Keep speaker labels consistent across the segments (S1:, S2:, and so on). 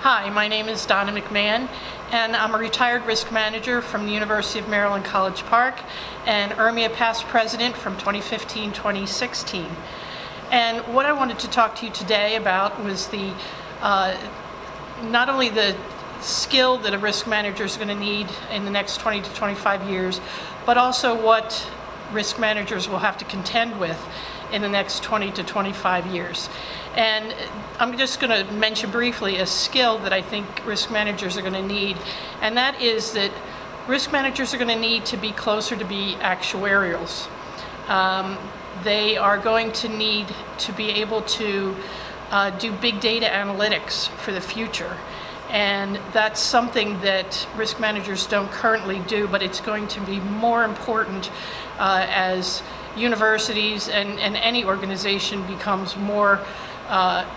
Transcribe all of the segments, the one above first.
S1: Hi, my name is Donna McMahon, and I'm a retired risk manager from the University of Maryland College Park and URMIA past president from 2015-2016. And what I wanted to talk to you today about was the not only the skill that a risk manager is going to need in the next 20 to 25 years, but also what risk managers will have to contend with in the next 20 to 25 years. And I'm just going to mention briefly a skill that I think risk managers are going to need, and that is that risk managers are going to need to be closer to be actuarials. They are going to need to be able to do big data analytics for the future. And that's something that risk managers don't currently do, but it's going to be more important as universities and any organization becomes more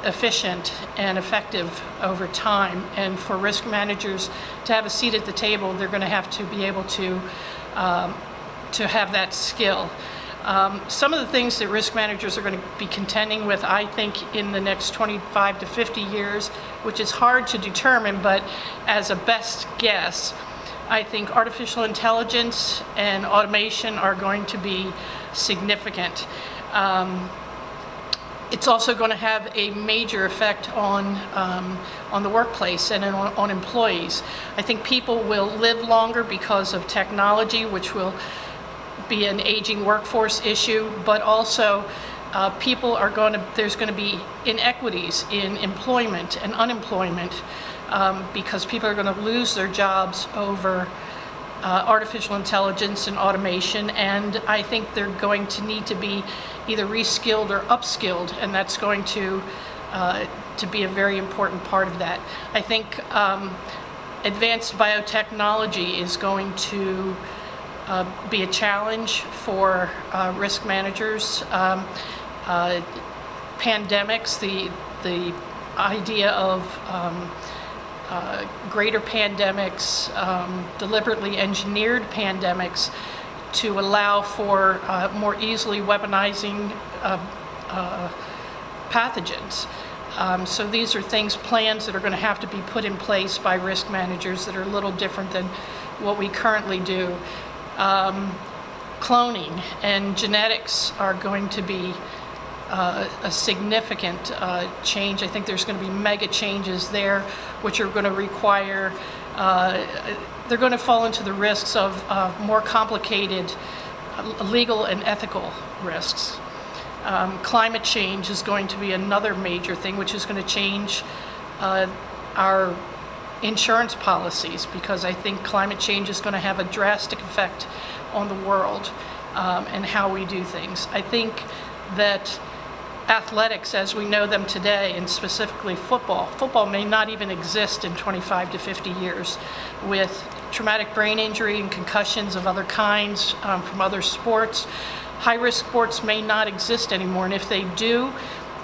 S1: efficient and effective over time. And for risk managers to have a seat at the table, they're going to have to be able to have that skill. Some of the things that risk managers are going to be contending with, I think, in the next 25 to 50 years, which is hard to determine, but as a best guess, I think artificial intelligence and automation are going to be significant. It's also going to have a major effect on the workplace and on employees. I think people will live longer because of technology, which will be an aging workforce issue, but also there's going to be inequities in employment and unemployment because people are going to lose their jobs over artificial intelligence and automation, and I think they're going to need to be either reskilled or upskilled, and that's going to be a very important part of that. I think advanced biotechnology is going to be a challenge for risk managers. Pandemics, the idea of greater pandemics, deliberately engineered pandemics to allow for more easily weaponizing pathogens. So these are plans that are going to have to be put in place by risk managers that are a little different than what we currently do. Cloning and genetics are going to be a significant change. I think there's going to be mega changes there, which are going to require, they're going to fall into the risks of more complicated legal and ethical risks. Climate change is going to be another major thing, which is going to change our insurance policies, because I think climate change is going to have a drastic effect on the world and how we do things. I think that athletics as we know them today, and specifically football may not even exist in 25 to 50 years with traumatic brain injury and concussions of other kinds from other sports. High-risk sports may not exist anymore, and if they do,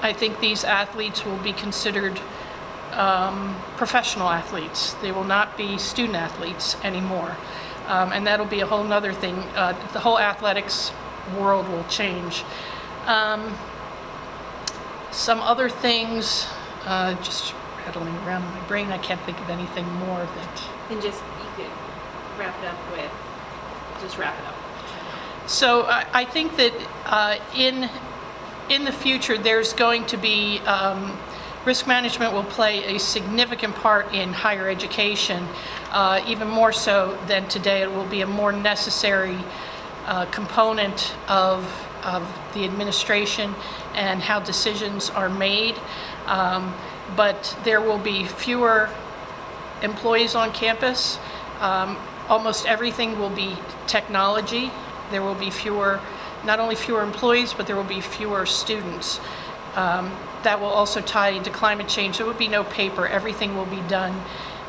S1: I think these athletes will be considered professional athletes. They will not be student athletes anymore. And that'll be a whole nother thing. The whole athletics world will change. Some other things, just rattling around in my brain, I can't think of anything more that.
S2: And you could wrap it up with, just wrap it up.
S1: So I think that in the future there's going to be, risk management will play a significant part in higher education, even more so than today. It will be a more necessary component of the administration and how decisions are made. But there will be fewer employees on campus. Almost everything will be technology. There will be not only fewer employees, but there will be fewer students. That will also tie into climate change. There will be no paper. Everything will be done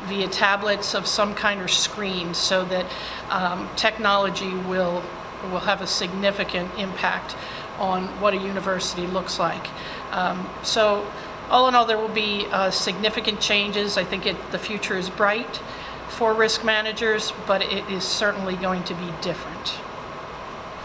S1: via tablets of some kind or screens, so that technology will have a significant impact on what a university looks like. So all in all, there will be significant changes. I think the future is bright for risk managers, but it is certainly going to be different.